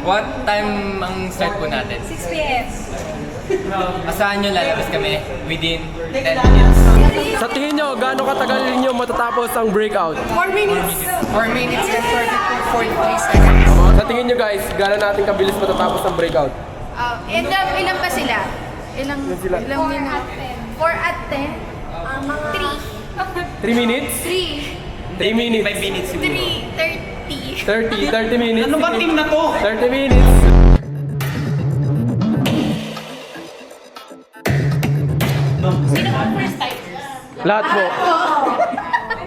What time ang start po natin? 6 p.m. Asahan nyo lalabas kami within 10 minutes. Sa tingin nyo, gaano katagal ninyo matatapos ang breakout? 4 minutes. 4 minutes and 43 seconds. Sa tingin nyo guys, gaano natin kabilis matatapos ang breakout? Ilan pa sila? Ilang sila? Ilang minutes? 4 at 10? 3 minutes? 3. 3 minutes. 5 minutes siguro. 30 minutes. Ano ba team na to? 30 minutes. Sino ang first timers? Lahat po.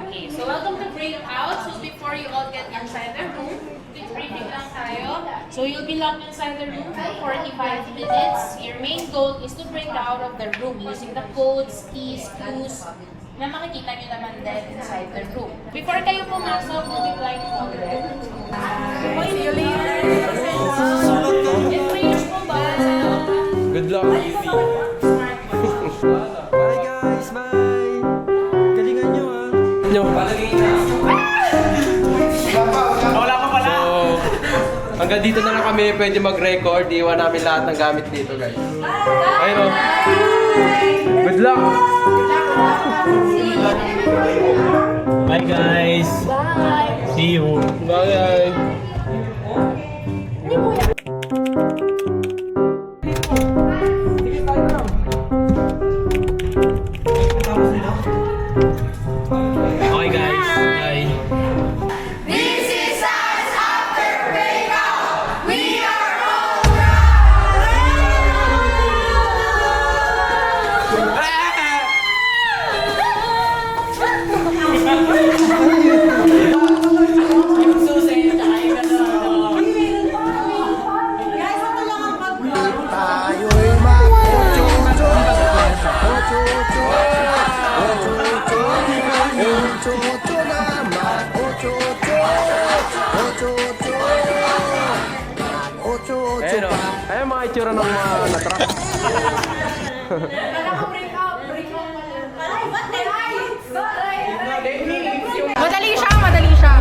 Okay, so welcome to breakout. So before you all get inside the room, quick briefing lang tayo. So you'll be locked inside the room for 45 minutes. Your main goal is to break out of the room using the codes, keys, clues, na makikita nyo naman din inside the room. Before kayo pumasok, we'll be blindfolded. See you later! And prayers po ba? Good luck. Bye guys, bye! Galingan nyo ah! Nyo. Wala pa pala. So, hanggang dito na lang kami pwede mag-record. Iwan namin lahat ng gamit dito guys. Ayun o. Good luck! Bye guys! Bye! See you! Bye! Okay guys, bye! This is us after breakout. We are all Tayo'y mag-ocho-ocho. Ocho-ocho. Ocho-ocho. Ocho-ocho naman. Ocho-ocho. Ocho-ocho. Ocho-ocho Ayun o. pa. Ayun mga itsura ng mga natrak. Madali siya, madali siya.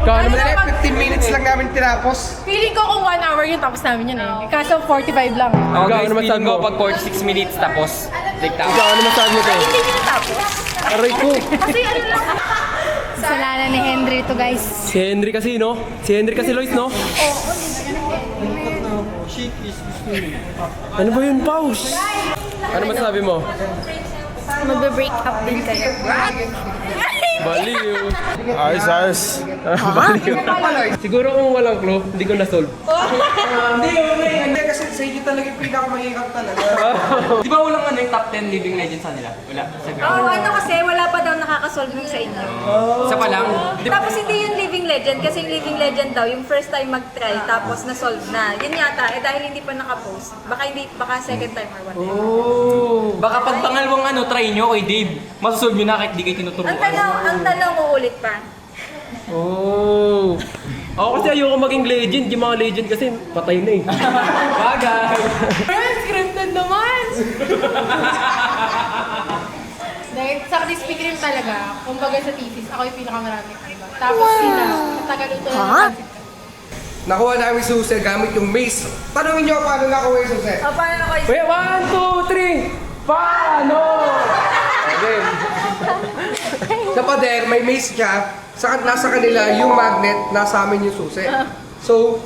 Gaano mo 15 minutes lang namin tinapos. Feeling ko kung 1 hour yun, tapos namin yun eh. Kaso 45 lang. Ako guys, Gaano feeling masabi ko mo? pag 46 minutes tapos take out. Gaano masabi mo tayo? Hindi nyo natapos. Aray ko. Kasi ano lang. Kasalanan ni Henry to guys. Si Henry kasi no? Si Henry kasi Lois no? Ano ba yun, Paus? Ano masabi mo? Magbe-break up din kayo. Baliw. Ayos, ayos! Baliw. Siguro kung walang clue, hindi ko na-solve. Hindi kasi sa inyo talaga yung pinakamahirap talaga. Di ba walang ano yung top 10 living legends sa nila? Wala. Sa ground. Ano kasi wala pa daw nakakasolve yung sa inyo. Isa pa lang. Tapos hindi yung living legend kasi yung living legend daw yung first time mag-try tapos na-solve na. Yun yata dahil hindi pa naka-post. Baka second time or whatever. Baka pag pangalawang ano, try nyo kay Dave, masasolve nyo na kahit di kayo tinuturuan. Ang tanong uulit pa. Oh. Ako kasi ayoko maging legend. Yung mga legend kasi patay na eh. Bagay! Scripted naman! Dahil sa speak rin talaga, kumbaga sa thesis, ako yung pinakamaraming iba. Tapos sila, Tagaluto na ng pansit. Nakuha namin susi gamit yung mace. Tanungin nyo paano nakuha yung susi. Paano na kayo? Wait, 1, 2, 3. Paano? Okay. Sa pader, may mace siya. Nasa kanila yung magnet, nasa amin yung susi. So,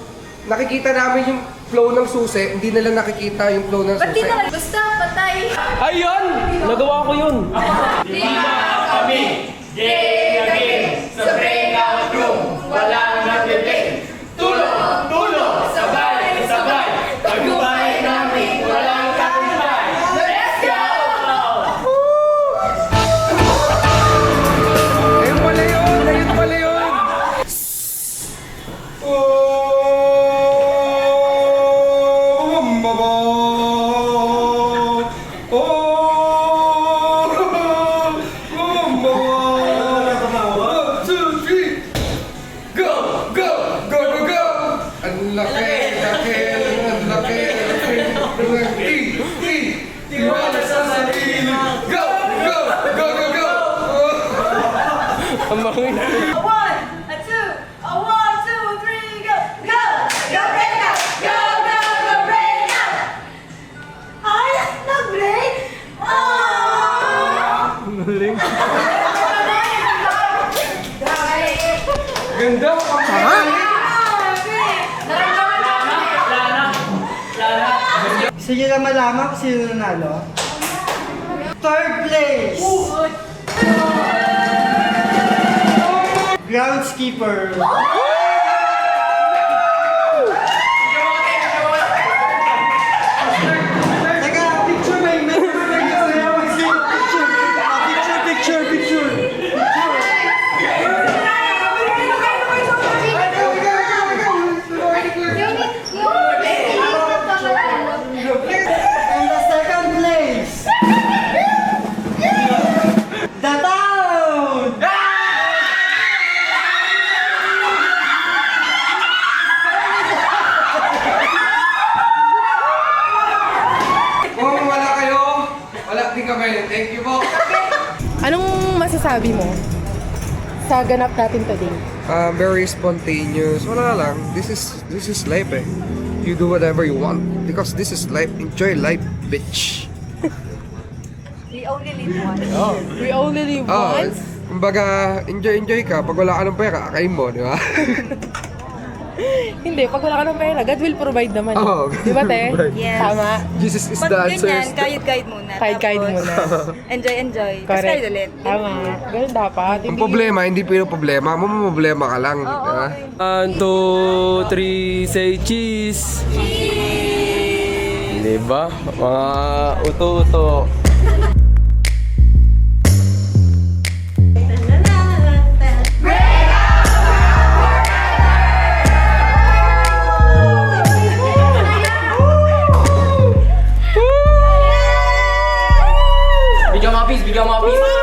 nakikita namin yung flow ng susi, hindi nila nakikita yung flow ng Ba't di susi. na basta, patay! Ayun! Nagawa ko yun. Sa breakout room, walang nag-play. Tulong, sabay, tagumpay namin, walang tagumpay. Let's go! Ayun pala yun! Ayun pala yun! Ang laki, ang laki. Tiwala sa sarili. Go, go, go, go, go. Ang bangin. A 1, a 2, a 1, 2, 3, go! Go! Go! Ganda! Gusto niyo lang malaman kung sino nanalo? Third place! Groundskeeper. Teka, picture ba yun? Picture. And the second place. The town! Kung wala kayo, wala din kami. Thank you po. Anong masasabi mo sa ganap natin today? Very spontaneous. Wala lang. This is life eh. You do whatever you want because this is life. Enjoy life, bitch. We only live once. We only live once. Kumbaga, enjoy ka. Pag wala ka ng pera, kakain mo, di ba? Hindi, pag wala ka ng pera, God will provide naman. Oo. Di ba, te? Yes. Tama. Jesus is Pag the answer. ganyan, kahit muna. Kahit Tapos, muna. Enjoy. Tapos Correct. kahit ulit. Tama. Ganun dapat. Ang problema, hindi problema. Problema ka lang. di Oo, ba? okay. 1, 2, 3, say cheese! Diba? Mga uto-uto. Bigyan mo, Apis.